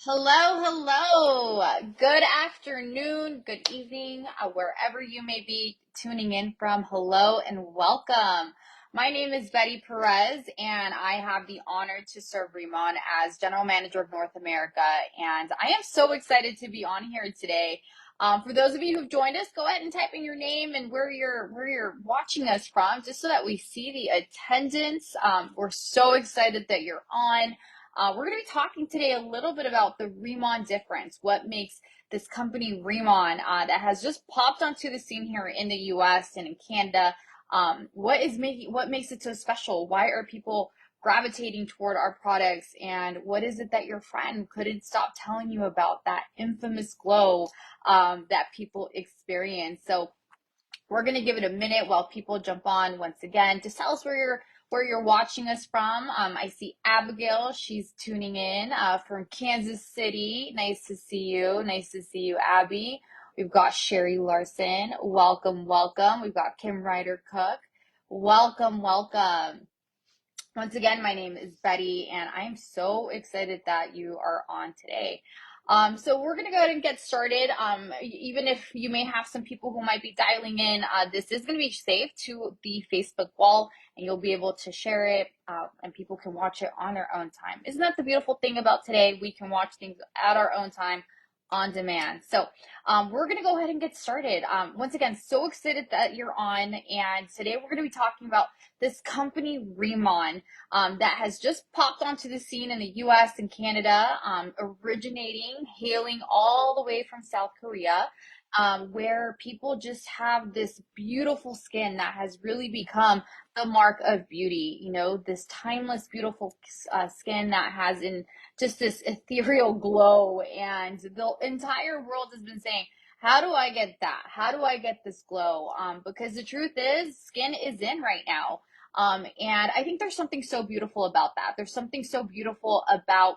Hello, hello. Good afternoon, good evening, wherever you may be tuning in from. Hello and welcome. My name is Betty Perez, and I have the honor to serve Riman as General Manager of North America. And I am so excited to be on here today. For those of you who've joined us, go ahead and type in your name and where you're watching us from, just so that we see the attendance. We're so excited that you're on. We're going to be talking today a little bit about the Riman difference, what makes this company Riman that has just popped onto the scene here in the US and in Canada. What makes it so special? Why are people gravitating toward our products? And what is it that your friend couldn't stop telling you about, that infamous glow that people experience? So we're going to give it a minute while people jump on once again. Just tell us where you're watching us from. I see Abigail. She's tuning in from Kansas City. Nice to see you. Nice to see you, Abby. We've got Sherry Larson. Welcome, welcome. We've got Kim Ryder Cook. Welcome, welcome. Once again, my name is Betty, and I'm so excited that you are on today. So we're going to go ahead and get started. Even if you may have some people who might be dialing in, this is going to be saved to the Facebook wall, and you'll be able to share it, and people can watch it on their own time. Isn't that the beautiful thing about today? We can watch things at our own time on demand. So we're going to go ahead and get started. Once again, so excited that you're on, and today we're going to be talking about this company Riman that has just popped onto the scene in the US and Canada, hailing all the way from South Korea, where people just have this beautiful skin that has really become the mark of beauty. You know, this timeless, beautiful skin that has in just this ethereal glow. And the entire world has been saying, how do I get that? How do I get this glow? Because the truth is, skin is in right now. And I think there's something so beautiful about that. There's something so beautiful about,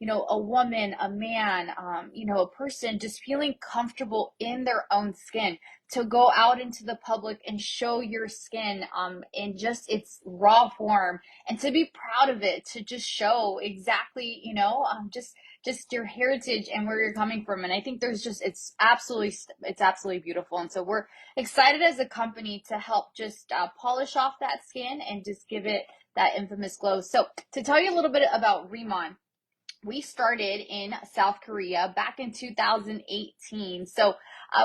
a woman, a man, a person just feeling comfortable in their own skin to go out into the public and show your skin in just its raw form, and to be proud of it, to just show exactly, just your heritage and where you're coming from. And I think it's absolutely beautiful. And so we're excited as a company to help just polish off that skin and just give it that infamous glow. So to tell you a little bit about Riman, we started in South Korea back in 2018. So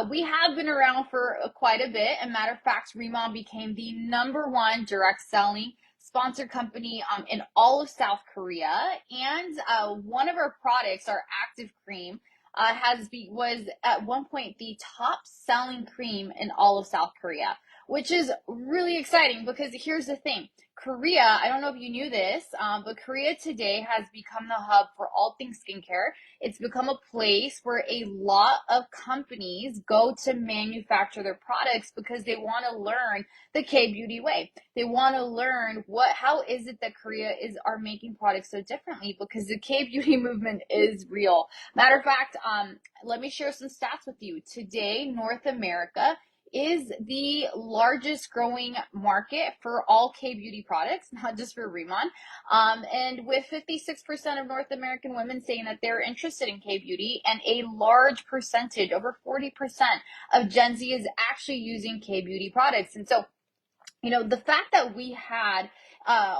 we have been around for quite a bit. And matter of fact, Riman became the #1 direct selling sponsored company in all of South Korea. And one of our products, our active cream, was at one point the top selling cream in all of South Korea, which is really exciting because here's the thing. Korea, I don't know if you knew this, but Korea today has become the hub for all things skincare. It's become a place where a lot of companies go to manufacture their products because they want to learn the K-beauty way. They want to learn how is it that are making products so differently, because the K-beauty movement is real. Matter of fact, let me share some stats with you. Today, North America is the largest growing market for all K-beauty products, not just for Riman. And with 56% of North American women saying that they're interested in K-beauty, and a large percentage, over 40% of Gen Z is actually using K-beauty products. And so, the fact that we had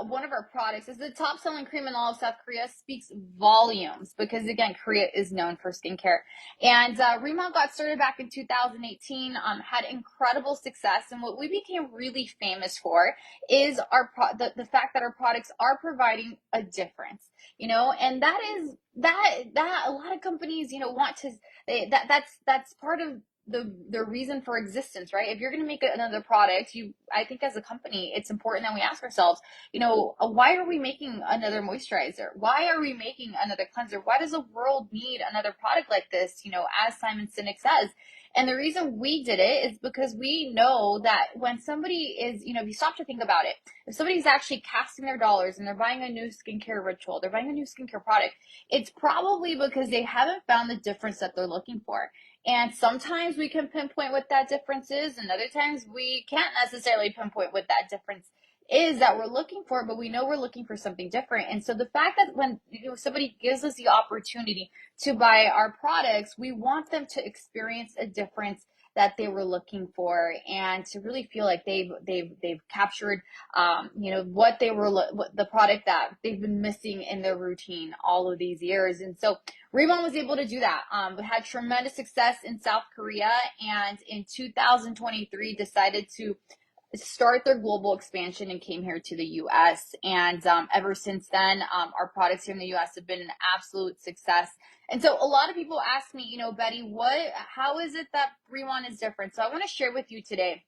one of our products is the top selling cream in all of South Korea speaks volumes, because again, Korea is known for skincare. And Rimmel got started back in 2018, had incredible success. And what we became really famous for is the fact that our products are providing a difference, and that is that a lot of companies, want to, that's part of the reason for existence, right? If you're going to make another product, I think as a company, it's important that we ask ourselves, why are we making another moisturizer? Why are we making another cleanser? Why does the world need another product like this? As Simon Sinek says. And the reason we did it is because we know that when somebody is, if you stop to think about it, if somebody's actually casting their dollars and they're buying a new skincare ritual, they're buying a new skincare product, it's probably because they haven't found the difference that they're looking for. And sometimes we can pinpoint what that difference is, and other times we can't necessarily pinpoint what that difference is that we're looking for, but we know we're looking for something different. And so the fact that when somebody gives us the opportunity to buy our products, we want them to experience a difference that they were looking for, and to really feel like they've captured what they were what the product that they've been missing in their routine all of these years. And so Riman was able to do that. We had tremendous success in South Korea, and in 2023 decided to start their global expansion and came here to the US. And ever since then, our products here in the US have been an absolute success. And so a lot of people ask me, Betty, how is it that Riman is different? So I want to share with you today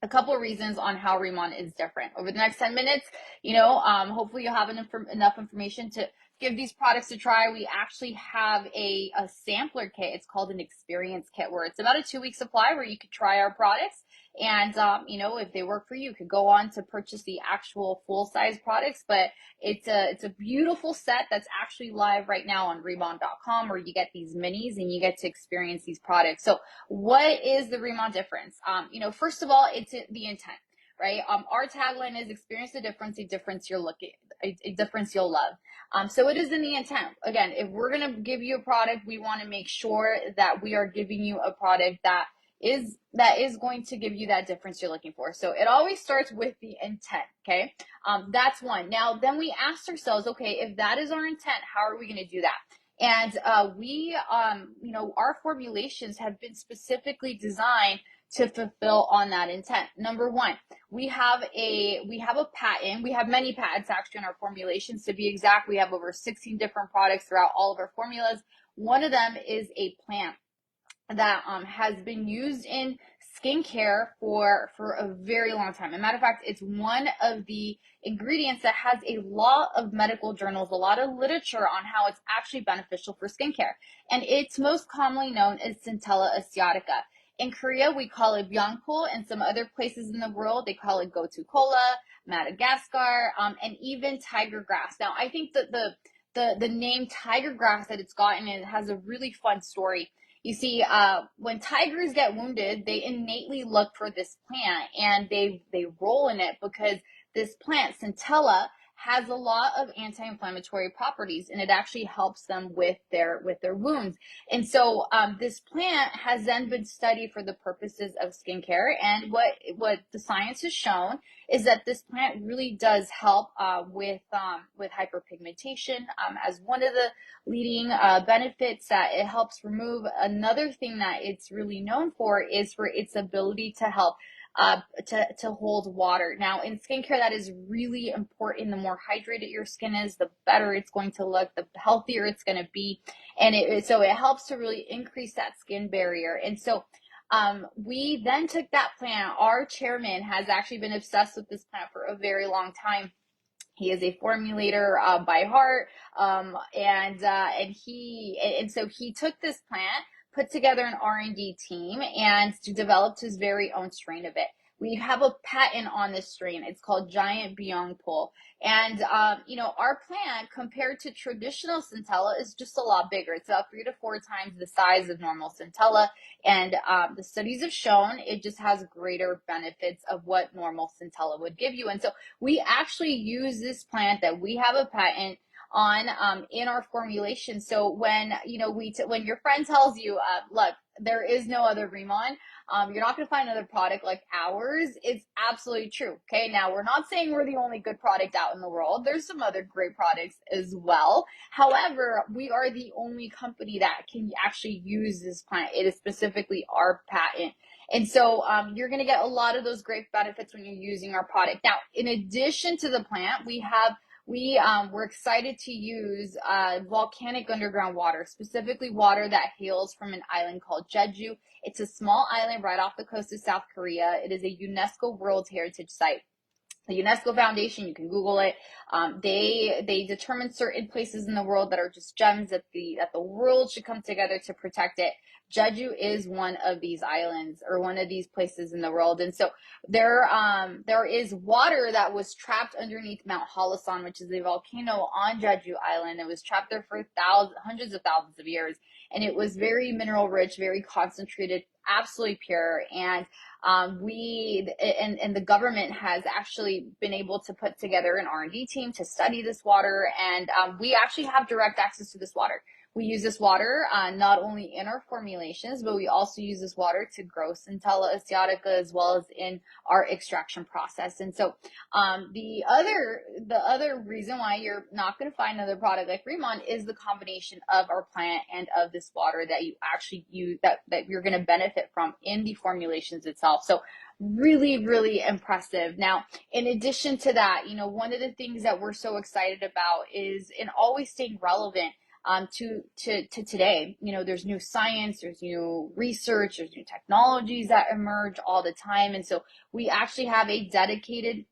a couple of reasons on how Riman is different. Over the next 10 minutes, hopefully you'll have enough information to give these products a try. We actually have a sampler kit. It's called an experience kit, where it's about a 2-week supply where you could try our products. And, if they work for you, you could go on to purchase the actual full-size products. But it's a beautiful set that's actually live right now on Riman.com, where you get these minis and you get to experience these products. So what is the Riman difference? First of all, it's the intent, right? Our tagline is experience the difference, a difference you'll love. So it is in the intent. Again, if we're going to give you a product, we want to make sure that we are giving you a product that is going to give you that difference you're looking for. So it always starts with the intent. Okay. That's one. Now, then we asked ourselves, okay, if that is our intent, how are we going to do that? And our formulations have been specifically designed to fulfill on that intent. Number one, we have a patent. We have many patents actually on our formulations. To be exact, we have over 16 different products throughout all of our formulas. One of them is a plant that has been used in skincare for a very long time. As a matter of fact, it's one of the ingredients that has a lot of medical journals, a lot of literature on how it's actually beneficial for skincare. And it's most commonly known as Centella asiatica. In Korea, we call it byangpul, and some other places in the world, they call it gotu kola, Madagascar, and even tiger grass. Now, I think that the name tiger grass that it's gotten, it has a really fun story. You see, when tigers get wounded, they innately look for this plant, and they roll in it because this plant, Centella, has a lot of anti-inflammatory properties, and it actually helps them with their wounds. And so this plant has then been studied for the purposes of skincare. And what the science has shown is that this plant really does help with hyperpigmentation as one of the leading benefits that it helps remove. Another thing that it's really known for is for its ability to help to hold water. Now, in skincare, that is really important. The more hydrated your skin is, the better it's going to look, the healthier it's going to be. And so it helps to really increase that skin barrier. And so we then took that plant. Our chairman has actually been obsessed with this plant for a very long time. He is a formulator by heart, and so he took this plant, put together an R&D team, and developed his very own strain of it. We have a patent on this strain. It's called Giant Byangpul. And, our plant, compared to traditional Centella, is just a lot bigger. It's about 3 to 4 times the size of normal Centella. And the studies have shown it just has greater benefits of what normal Centella would give you. And so we actually use this plant that we have a patent on in our formulation. So when when your friend tells you, look, there is no other Riman, you're not going to find another product like ours, it's absolutely true. Okay, now we're not saying we're the only good product out in the world. There's some other great products as well. However, we are the only company that can actually use this plant. It is specifically our patent. And so you're going to get a lot of those great benefits when you're using our product. Now, in addition to the plant, we're excited to use volcanic underground water, specifically water that hails from an island called Jeju. It's a small island right off the coast of South Korea. It is a UNESCO World Heritage Site. The UNESCO Foundation, you can Google it. They determine certain places in the world that are just gems that the world should come together to protect it. Jeju is one of these islands, or one of these places in the world. And so there is water that was trapped underneath Mount Halasan, which is a volcano on Jeju Island. It was trapped there for hundreds of thousands of years. And it was very mineral rich, very concentrated absolutely pure. And the government has actually been able to put together an R&D team to study this water, and we actually have direct access to this water. We use this water not only in our formulations, but we also use this water to grow Centella asiatica as well as in our extraction process. And so the other reason why you're not going to find another product like Riman is the combination of our plant and of this water that you actually use, that you're going to benefit from in the formulations itself. So really, really impressive. Now, in addition to that, one of the things that we're so excited about is in always staying relevant to today. There's new science, there's new research, there's new technologies that emerge all the time. And so we actually have a dedicated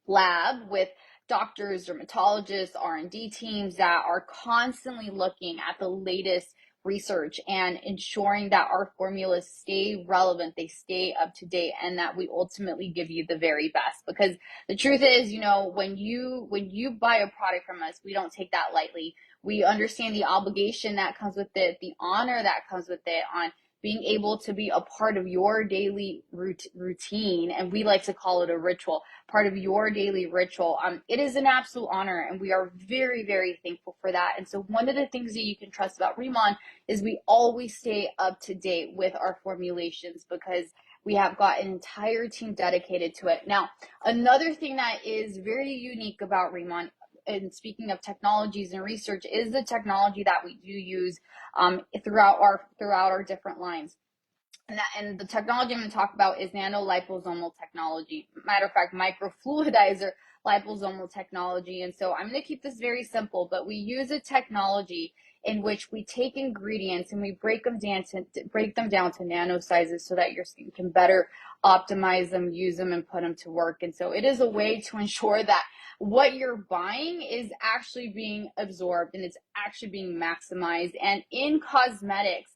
lab with doctors, dermatologists, R&D teams that are constantly looking at the latest research and ensuring that our formulas stay relevant, they stay up to date, and that we ultimately give you the very best. Because the truth is, when you buy a product from us, we don't take that lightly. We understand the obligation that comes with it, the honor that comes with it on being able to be a part of your daily routine, and we like to call it a ritual, part of your daily ritual. It is an absolute honor, and we are very, very thankful for that. And so one of the things that you can trust about Riman is we always stay up to date with our formulations because we have got an entire team dedicated to it. Now, another thing that is very unique about Riman, and speaking of technologies and research, is the technology that we do use throughout our different lines. And the technology I'm going to talk about is nanoliposomal technology. Matter of fact, microfluidizer liposomal technology. And so I'm going to keep this very simple, but we use a technology in which we take ingredients and we break them down to nano sizes so that your skin can better optimize them, use them, and put them to work. And so it is a way to ensure that what you're buying is actually being absorbed and it's actually being maximized. And in cosmetics,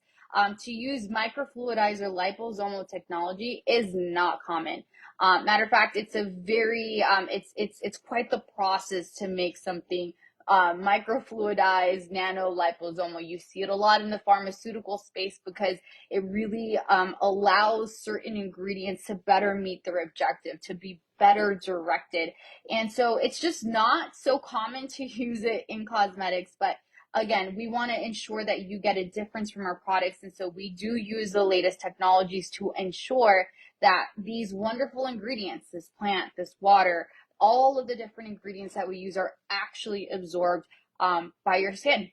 to use microfluidizer liposomal technology is not common. Matter of fact, it's a very it's quite the process to make something microfluidized nano liposomal. You see it a lot in the pharmaceutical space because it really allows certain ingredients to better meet their objective, to be better directed. And so it's just not so common to use it in cosmetics, but again, we want to ensure that you get a difference from our products. And so we do use the latest technologies to ensure that these wonderful ingredients, this plant, this water, all of the different ingredients that we use are actually absorbed by your skin.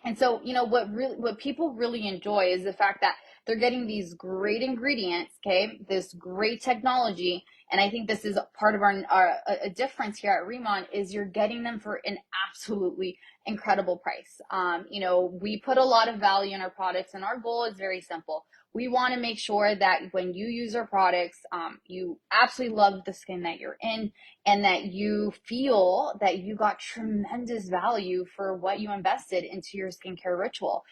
And so, what people really enjoy is the fact that they're getting these great ingredients, okay, this great technology. And I think this is part of a difference here at Riman is you're getting them for an absolutely incredible price. We put a lot of value in our products, and our goal is very simple. We want to make sure that when you use our products, you absolutely love the skin that you're in, and that you feel that you got tremendous value for what you invested into your skincare ritual.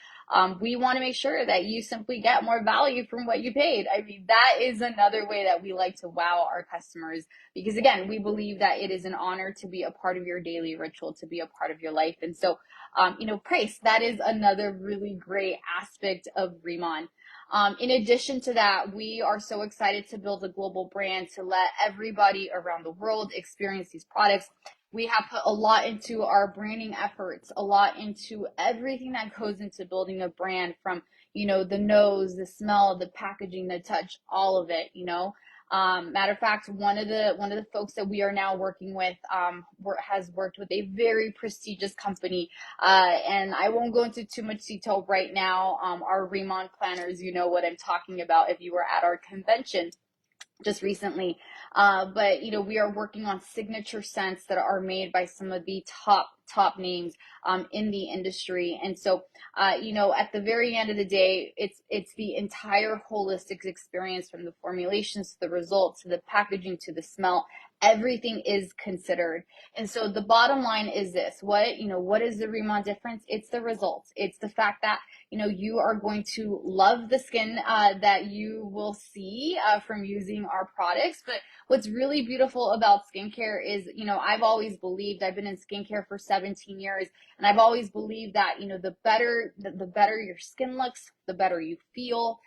We want to make sure that you simply get more value from what you paid. I mean, that is another way that we like to wow our customers, because again, we believe that it is an honor to be a part of your daily ritual, to be a part of your life. And so, price, that is another really great aspect of Riman. In addition to that, we are so excited to build a global brand to let everybody around the world experience these products. We have put a lot into our branding efforts, a lot into everything that goes into building a brand, from, the nose, the smell, the packaging, the touch, all of it. Matter of fact, one of the folks that we are now working with has worked with a very prestigious company, and I won't go into too much detail right now. Our Riman planners, you know what I'm talking about if you were at our convention just recently. But we are working on signature scents that are made by some of the top names in the industry. And so at the very end of the day, it's the entire holistic experience, from the formulations to the results to the packaging to the smell. Everything is considered. And so the bottom line is this: what is the Riman difference? It's the results. It's the fact that you are going to love the skin that you will see from using our products. But what's really beautiful about skincare is, I've always believed, I've been in skincare for 17 years, and I've always believed that, the better your skin looks, the better you feel.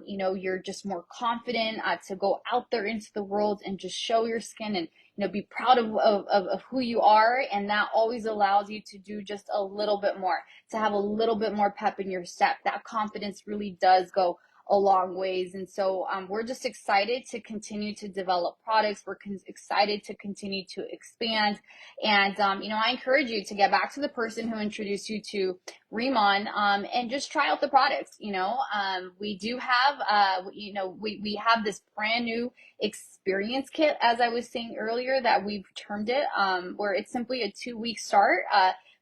you know, you're just more confident to go out there into the world and just show your skin and, you know, be proud of who you are. And that always allows you to do just a little bit more, to have a little bit more pep in your step. That confidence really does go a long ways. And so we're just excited to continue to develop products. We're excited to continue to expand. And, you know, I encourage you to get back to the person who introduced you to Riman, and just try out the products. You know, we do have, you know, we have this brand new experience kit, as I was saying earlier, that we've termed it, where it's simply a 2-week start,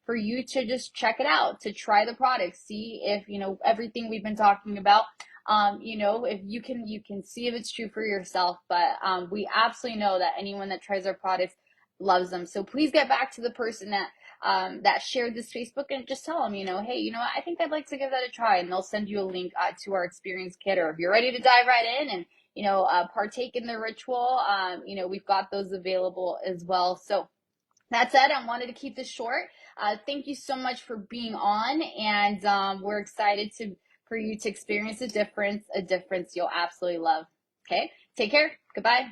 for you to just check it out, to try the products, see if, you know, everything we've been talking about, you know, if you can see if it's true for yourself. But we absolutely know that anyone that tries our products loves them. So please get back to the person that shared this Facebook and just tell them, you know, hey, you know what, I think I'd like to give that a try, and they'll send you a link to our experience kit. Or if you're ready to dive right in and, you know, partake in the ritual, you know, we've got those available as well. So that said, I wanted to keep this short. Thank you so much for being on, and we're excited for you to experience a difference you'll absolutely love. Okay, take care. Goodbye.